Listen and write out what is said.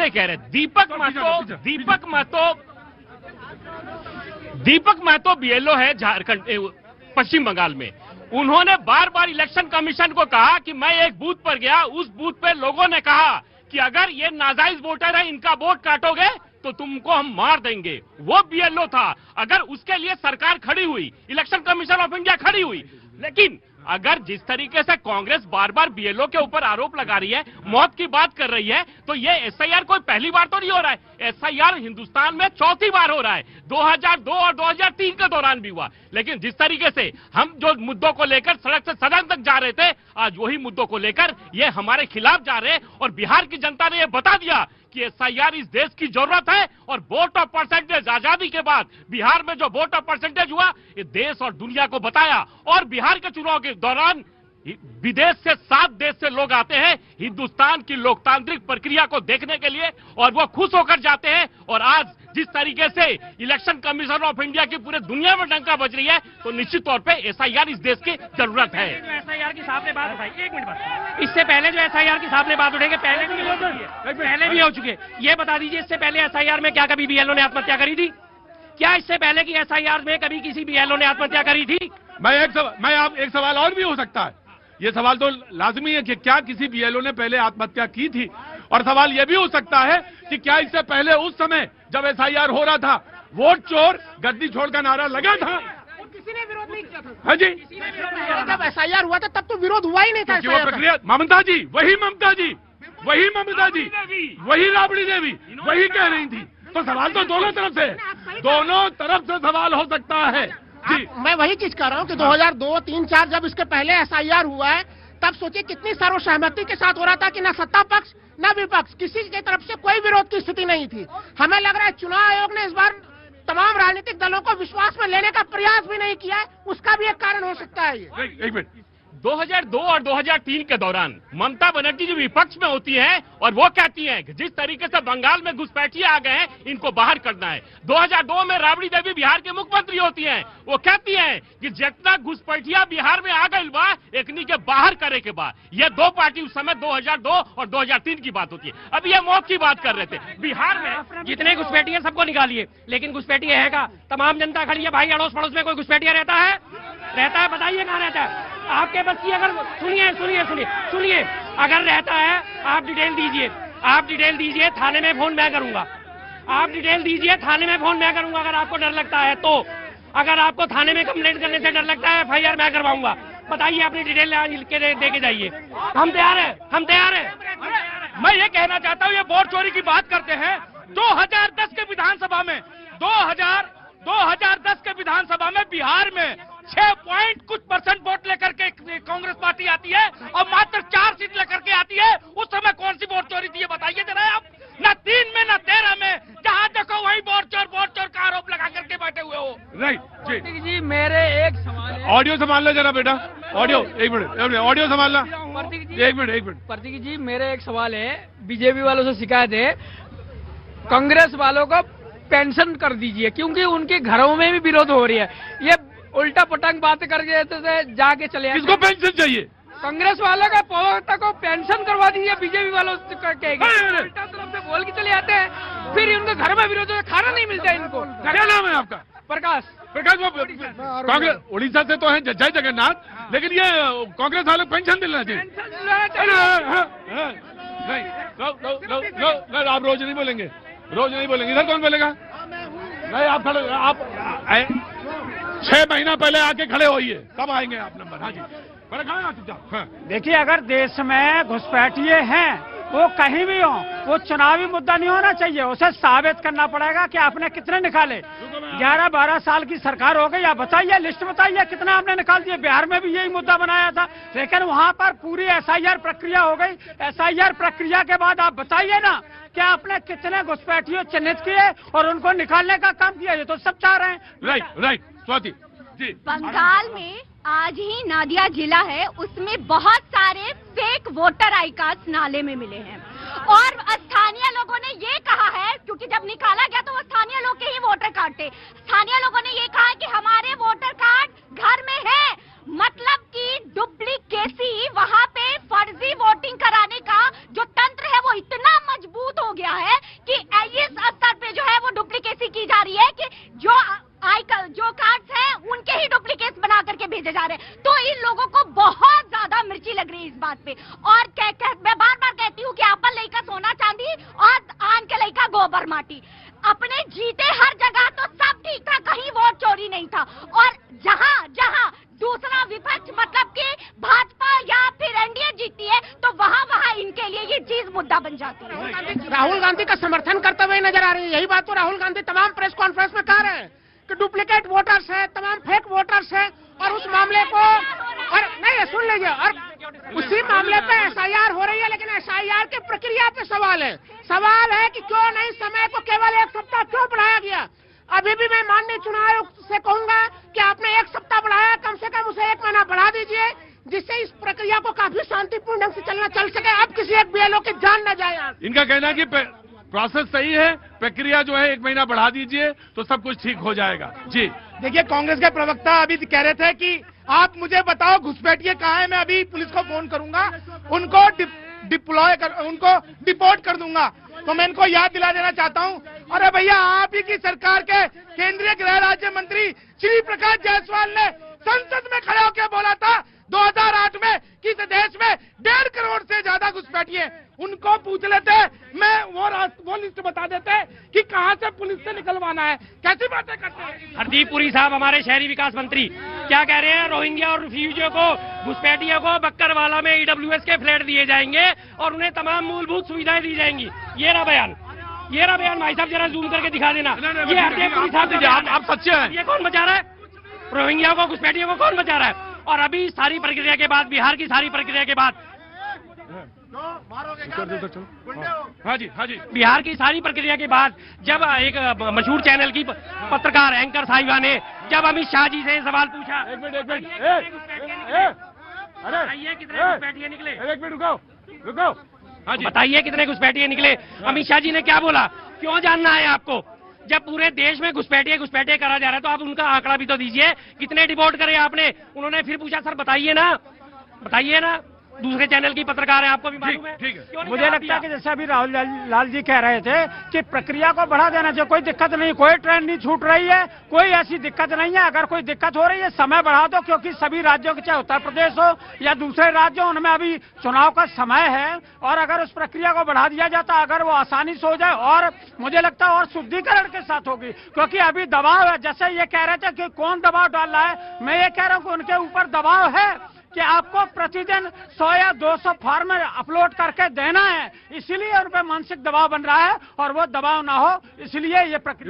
नहीं कह रहे। दीपक महतो बीएलओ है झारखंड, पश्चिम बंगाल में। उन्होंने बार बार इलेक्शन कमीशन को कहा कि मैं एक बूथ पर गया, उस बूथ पे लोगों ने कहा कि अगर ये नाजायज वोटर है, इनका वोट काटोगे तो तुमको हम मार देंगे। वो बीएलओ था। अगर उसके लिए सरकार खड़ी हुई, इलेक्शन कमीशन ऑफ इंडिया खड़ी हुई, लेकिन अगर जिस तरीके से कांग्रेस बार बार बीएलओ के ऊपर आरोप लगा रही है, मौत की बात कर रही है, तो ये एसआईआर कोई पहली बार तो नहीं हो रहा है। एसआईआर हिंदुस्तान में चौथी बार हो रहा है। 2002 और 2003 के दौरान भी हुआ। लेकिन जिस तरीके से हम जो मुद्दों को लेकर सड़क से सदन तक जा रहे थे, आज वही मुद्दों को लेकर ये हमारे खिलाफ जा रहे हैं। और बिहार की जनता ने यह बता दिया कि एसआईआर इस देश की जरूरत है। और वोट ऑफ परसेंटेज आजादी के बाद बिहार में जो वोट ऑफ परसेंटेज हुआ, ये देश और दुनिया को बताया। और बिहार के चुनाव के दौरान विदेश से 7 देश से लोग आते हैं हिंदुस्तान की लोकतांत्रिक प्रक्रिया को देखने के लिए, और वो खुश होकर जाते हैं। और आज जिस तरीके से इलेक्शन कमीशन ऑफ इंडिया की पूरे दुनिया में डंका बज रही है, तो निश्चित तौर पे एसआईआर इस देश की जरूरत है। एसआईआर की साहब ने बात उठाई, एक मिनट बस, इससे पहले जो एसआईआर की साहब ने बात उठाई, पहले भी हो चुके, ये बता दीजिए इससे पहले एसआईआर में क्या कभी बीएलओ ने आत्महत्या करी थी? क्या इससे पहले की एसआईआर में कभी किसी बीएलओ ने आत्महत्या करी थी? एक सवाल और भी हो सकता है। ये सवाल तो लाजमी है कि क्या किसी बीएलओ ने पहले आत्महत्या की थी, और सवाल यह भी हो सकता है कि क्या इससे पहले उस समय जब एसआईआर हो रहा था, वोट चोर गद्दी छोड़ का नारा लगा था? किसी ने विरोध नहीं किया था। हाँ जी, जब एसआईआर हुआ था तब तो विरोध हुआ ही नहीं था। वो प्रक्रिया ममता जी, वही ममता जी, वही राबड़ी देवी वही कह रही थी। तो सवाल तो दोनों तरफ से सवाल हो सकता है जी। मैं वही चीज कह रहा हूँ कि 2002, 3, 4 जब इसके पहले एसआईआर हुआ है, तब सोचिए कितनी सर्वसहमति के साथ हो रहा था कि न सत्ता पक्ष न विपक्ष, किसी की तरफ से कोई विरोध की स्थिति नहीं थी। हमें लग रहा है चुनाव आयोग ने इस बार तमाम राजनीतिक दलों को विश्वास में लेने का प्रयास भी नहीं किया है, उसका भी एक कारण हो सकता है ये। एक मिनट, 2002 और 2003 के दौरान ममता बनर्जी जी विपक्ष में होती हैं और वो कहती हैं कि जिस तरीके से बंगाल में घुसपैठिए आ गए हैं, इनको बाहर करना है। 2002 में राबड़ी देवी बिहार के मुख्यमंत्री होती हैं, वो कहती हैं कि जितना घुसपैठिया बिहार में आ गई बा, एकनी के बाहर करे के बाद। ये दो पार्टी उस समय 2002 और 2003 की बात होती है। अब ये मौत की बात कर रहे थे। बिहार में जितने घुसपैठिए सबको निकालिए, लेकिन घुसपैठिए है का? तमाम जनता खड़ी है भाई, अड़ोस पड़ोस में कोई घुसपैठिया रहता है? बताइए कहाँ रहता है? आपके बस की अगर सुनिए, अगर रहता है आप डिटेल दीजिए, थाने में फोन मैं करूंगा। आप डिटेल दीजिए, थाने में फोन मैं करूंगा अगर आपको डर लगता है तो। अगर आपको थाने में कंप्लेंट करने से डर लगता है, एफआईआर मैं करवाऊंगा। बताइए अपनी डिटेल लिख के दे के जाइए। हम तैयार हैं। मैं ये कहना चाहता हूँ, ये वोट चोरी की बात करते हैं। 2010 के विधानसभा में 2010 के विधानसभा में बिहार में 6% वोट लेकर के कांग्रेस पार्टी आती है और मात्र 4 सीट लेकर के आती है। उस समय कौन सी वोट चोरी थी ये बताइए जरा आप। न 3 में न 13 में, जहां देखो वही वोट चोर का आरोप लगा करके बैठे हुए हो। राइट जी, मेरे एक सवाल है। ऑडियो संभाल लो जरा बेटा, ऑडियो एक मिनट, ऑडियो संभालना एक मिनट। प्रतीक जी, मेरे एक सवाल है। बीजेपी वालों से शिकायत है, कांग्रेस वालों को पेंशन कर दीजिए, क्योंकि उनके घरों में भी विरोध हो रही है। ये उल्टा पटंग बातें करके तो जाके चले। किसको पेंशन चाहिए? कांग्रेस वालों का प्रवक्ता को पेंशन करवा दीजिए। बीजेपी वालों से उल्टा तरफ से बोल के चले आते हैं, फिर उनके घर में विरोध है, खाना नहीं मिलता इनको। क्या नाम है आपका? प्रकाश। वो कांग्रेस उड़ीसा से तो है जय जगन्नाथ, लेकिन ये कांग्रेस वालों को पेंशन दिलना चाहिए। नहीं, आप रोज नहीं बोलेंगे, इधर कौन बोलेगा? नहीं, आप खड़े, आप 6 महीना पहले आके खड़े होइए, कब आएंगे आप नंबर? हाँ जी, बड़े खड़े ना चुपचाप। देखिए, अगर देश में घुसपैठिए हैं, वो कहीं भी हो, वो चुनावी मुद्दा नहीं होना चाहिए। उसे साबित करना पड़ेगा कि आपने कितने निकाले। 11-12 साल की सरकार हो गई, आप बताइए, लिस्ट बताइए कितना आपने निकाल दिया। बिहार में भी यही मुद्दा बनाया था, लेकिन वहां पर पूरी एसआईआर प्रक्रिया हो गई। एसआईआर प्रक्रिया के बाद आप बताइए ना कि आपने कितने घुसपैठियों चिन्हित किए और उनको निकालने का काम किया। ये तो सब चाह रहे हैं। राइट स्वाति जी। बंगाल में आज ही नादिया जिला है, उसमें बहुत सारे फेक वोटर आई कार्ड नाले में मिले हैं और स्थानीय लोगों ने ये कहा है, क्योंकि जब निकाला गया तो वो स्थानीय लोग के ही वोटर कार्ड थे। स्थानीय लोगों ने ये कहा है कि हमारे वोटर कार्ड घर में है, मतलब कि डुप्लीकेसी, वहां पे फर्जी वोटिंग कराने का जो तंत्र है वो इतना मजबूत हो गया है गोबर माटी। अपने जीते हर जगह तो सब ठीक था, कहीं वोट चोरी नहीं था। और जहां जहां दूसरा विपक्ष मतलब कि भाजपा या फिर एनडीए जीती है तो वहां वहां इनके लिए ये चीज मुद्दा बन जाती है। राहुल गांधी का समर्थन करते हुए नजर आ रही है। यही बात तो राहुल गांधी तमाम प्रेस कॉन्फ्रेंस में कह रहे हैं कि डुप्लीकेट वोटर्स है, तमाम फेक वोटर्स है, और उस मामले को और नहीं सुन लीजिए, और उसी मामले पे एसआईआर हो रही है। लेकिन एसआईआर की प्रक्रिया पे सवाल है कि क्यों नहीं समय को केवल 1 सप्ताह क्यों बढ़ाया गया। अभी भी मैं माननीय चुनाव आयोग से कहूंगा कि आपने 1 सप्ताह बढ़ाया, कम से कम उसे 1 महीना बढ़ा दीजिए, जिससे इस प्रक्रिया को काफी शांतिपूर्ण ढंग से चल सके। अब किसी एक बीएलओ की जान न जाए। इनका कहना है कि प्रोसेस सही है, प्रक्रिया जो है 1 महीना बढ़ा दीजिए तो सब कुछ ठीक हो जाएगा। जी देखिए, कांग्रेस के प्रवक्ता अभी कह रहे थे कि आप मुझे बताओ घुसपैठिए कहाँ है, मैं अभी पुलिस को फोन करूंगा, उनको उनको डिपोर्ट कर दूंगा। तो मैं इनको याद दिला देना चाहता हूं, अरे भैया, आप ही की सरकार के केंद्रीय गृह राज्य मंत्री श्री प्रकाश जायसवाल ने संसद में खड़े होकर बोला था 2008 में कि इस देश में 1.5 करोड़ से ज्यादा घुसपैठी हैं। उनको पूछ लेते, मैं वो लिस्ट बता देते कि कहां से पुलिस से निकलवाना है। कैसी बातें करते हैं। हरदीप पुरी साहब हमारे शहरी विकास मंत्री क्या कह रहे हैं? रोहिंग्या और रिफ्यूजियों को, घुसपैठियों को बक्करवाला में ईडब्ल्यूएस के फ्लैट दिए जाएंगे और उन्हें तमाम मूलभूत सुविधाएं दी जाएंगी। ये रहा बयान भाई साहब, जरा जूम करके दिखा देना। ये हरदीप पुरी साहब, आप सच्चे हैं। ये कौन बचा रहा है? रोहिंग्या को, घुसपैठियों को कौन बचा रहा है? और अभी सारी प्रक्रिया के बाद, बिहार की सारी प्रक्रिया के बाद, हाँ जी, बिहार की सारी प्रक्रिया के बाद जब एक मशहूर चैनल की पत्रकार एंकर साहिबा ने जब अमित शाह जी से सवाल पूछा, एक मिनट बताइए कितने घुसपैठिए निकले, एक मिनट रुको। हाँ जी, बताइए कितने घुसपैठिए निकले। अमित शाह जी ने क्या बोला? क्यों जानना है आपको? जब पूरे देश में घुसपैठिए करा जा रहा है तो आप उनका आंकड़ा भी तो दीजिए, कितने डिपोर्ट करे आपने। उन्होंने फिर पूछा, सर बताइए ना, दूसरे चैनल की पत्रकार है, आपको भी मालूम है। ठीक है। मुझे लगता है कि जैसे अभी राहुल लाल जी कह रहे थे कि प्रक्रिया को बढ़ा देना चाहिए, कोई दिक्कत नहीं, कोई ट्रेन नहीं छूट रही है, कोई ऐसी दिक्कत नहीं है। अगर कोई दिक्कत हो रही है, समय बढ़ा दो, क्योंकि सभी राज्यों के, चाहे उत्तर प्रदेश हो या दूसरे राज्य हो, उनमें अभी चुनाव का समय है। और अगर उस प्रक्रिया को बढ़ा दिया जाता, अगर वो आसानी से हो जाए, और मुझे लगता है और शुद्धिकरण के साथ होगी, क्योंकि अभी दबाव है। जैसे ये कह रहे थे कि कौन दबाव डाल रहा है, मैं ये कह रहा हूँ कि उनके ऊपर दबाव है कि आपको प्रतिदिन 100 या 200 फॉर्म अपलोड करके देना है, इसीलिए उन पर मानसिक दबाव बन रहा है। और वो दबाव ना हो, इसलिए ये प्रक्रिया